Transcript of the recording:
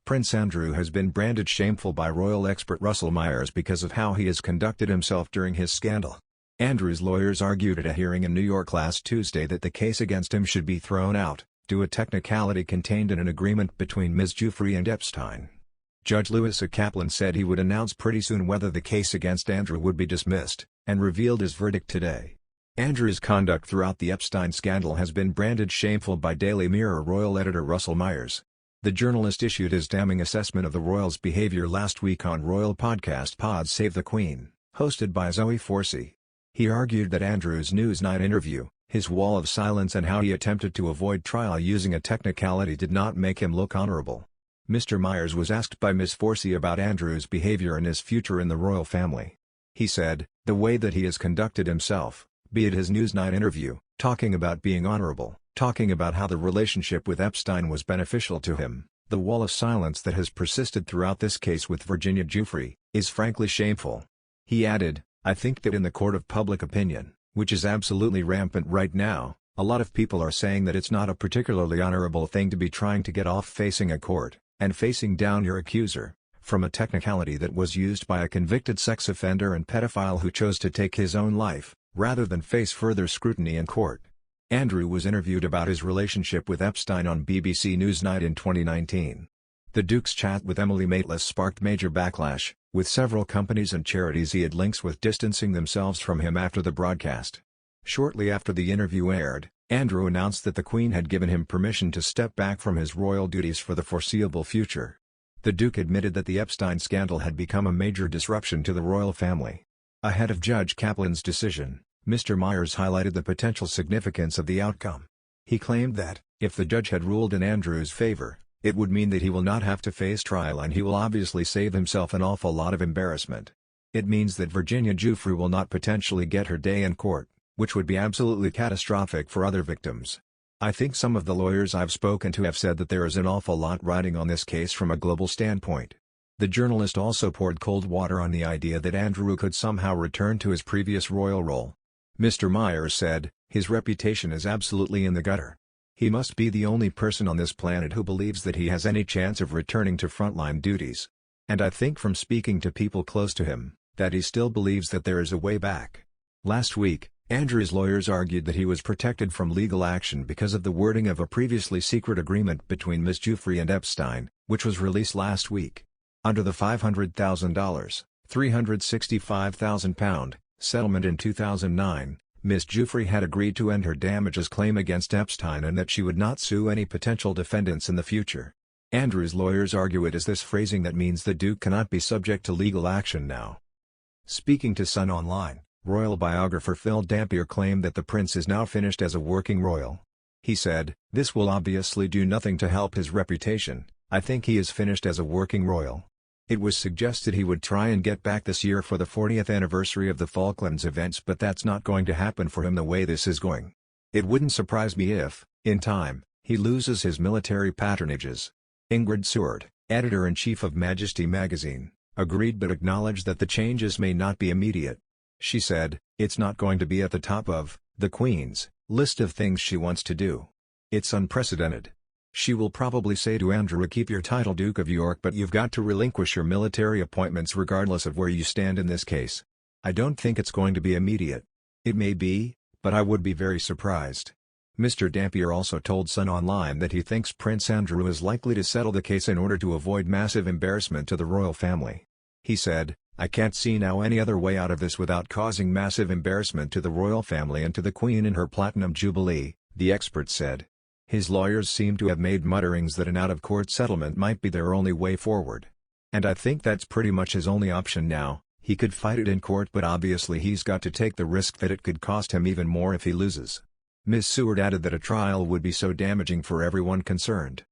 Prince Andrew has been branded shameful by royal expert Russell Myers because of how he has conducted himself during his scandal. Andrew's lawyers argued at a hearing in New York last Tuesday that the case against him should be thrown out, due to a technicality contained in an agreement between Ms Giuffre and Epstein. Judge Lewis A Kaplan said he would announce pretty soon whether the case against Andrew would be dismissed, and revealed his verdict today. Andrew's conduct throughout the Epstein scandal has been branded shameful by Daily Mirror royal editor Russell Myers. The journalist issued his damning assessment of the royals' behaviour last week on royal podcast Pod Save the Queen, hosted by Zoe Forsey. He argued that Andrew's Newsnight interview, his wall of silence and how he attempted to avoid trial using a technicality did not make him look honourable. Mr. Myers was asked by Ms Forsey about Andrew's behaviour and his future in the royal family. He said, "The way that he has conducted himself, be it his Newsnight interview, talking about being honourable, talking about how the relationship with Epstein was beneficial to him, the wall of silence that has persisted throughout this case with Virginia Giuffre, is frankly shameful." He added, "I think that in the court of public opinion, which is absolutely rampant right now, a lot of people are saying that it's not a particularly honorable thing to be trying to get off facing a court, and facing down your accuser, from a technicality that was used by a convicted sex offender and pedophile who chose to take his own life, rather than face further scrutiny in court." Andrew was interviewed about his relationship with Epstein on BBC Newsnight in 2019. The Duke's chat with Emily Maitlis sparked major backlash, with several companies and charities he had links with distancing themselves from him after the broadcast. Shortly after the interview aired, Andrew announced that the Queen had given him permission to step back from his royal duties for the foreseeable future. The Duke admitted that the Epstein scandal had become a major disruption to the royal family. Ahead of Judge Kaplan's decision, Mr. Myers highlighted the potential significance of the outcome. He claimed that, if the judge had ruled in Andrew's favor, it would mean that he will not have to face trial and he will obviously save himself an awful lot of embarrassment. It means that Virginia Giuffre will not potentially get her day in court, which would be absolutely catastrophic for other victims. I think some of the lawyers I've spoken to have said that there is an awful lot riding on this case from a global standpoint. The journalist also poured cold water on the idea that Andrew could somehow return to his previous royal role. Mr. Myers said, "His reputation is absolutely in the gutter. He must be the only person on this planet who believes that he has any chance of returning to frontline duties. And I think from speaking to people close to him, that he still believes that there is a way back." Last week, Andrew's lawyers argued that he was protected from legal action because of the wording of a previously secret agreement between Ms Giuffre and Epstein, which was released last week. Under the $500,000, £365,000, settlement in 2009, Ms Giuffre had agreed to end her damages claim against Epstein and that she would not sue any potential defendants in the future. Andrew's lawyers argue it is this phrasing that means the Duke cannot be subject to legal action now. Speaking to Sun Online, royal biographer Phil Dampier claimed that the prince is now finished as a working royal. He said, "This will obviously do nothing to help his reputation. I think he is finished as a working royal." It was suggested he would try and get back this year for the 40th anniversary of the Falklands events, but that's not going to happen for him the way this is going. It wouldn't surprise me if, in time, he loses his military patronages. Ingrid Seward, editor-in-chief of Majesty magazine, agreed but acknowledged that the changes may not be immediate. She said, "It's not going to be at the top of the Queen's list of things she wants to do. It's unprecedented. She will probably say to Andrew, keep your title Duke of York, but you've got to relinquish your military appointments regardless of where you stand in this case. I don't think it's going to be immediate. It may be, but I would be very surprised." Mr. Dampier also told Sun Online that he thinks Prince Andrew is likely to settle the case in order to avoid massive embarrassment to the royal family. He said, "I can't see now any other way out of this without causing massive embarrassment to the royal family and to the Queen in her Platinum Jubilee," the expert said. His lawyers seem to have made mutterings that an out-of-court settlement might be their only way forward. "And I think that's pretty much his only option now. He could fight it in court, but obviously he's got to take the risk that it could cost him even more if he loses." Ms Seward added that a trial would be so damaging for everyone concerned,